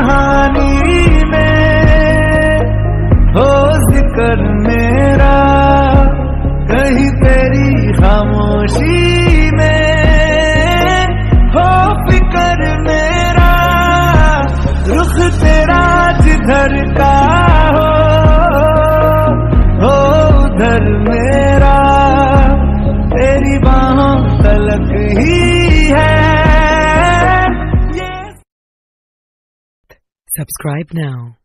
कहानी में हो जिक्र मेरा, कहीं तेरी खामोशी में हो फिक्र मेरा। रुख तेरा जिधर का हो उधर मेरा, तेरी बाहों तलक ही है। Subscribe now.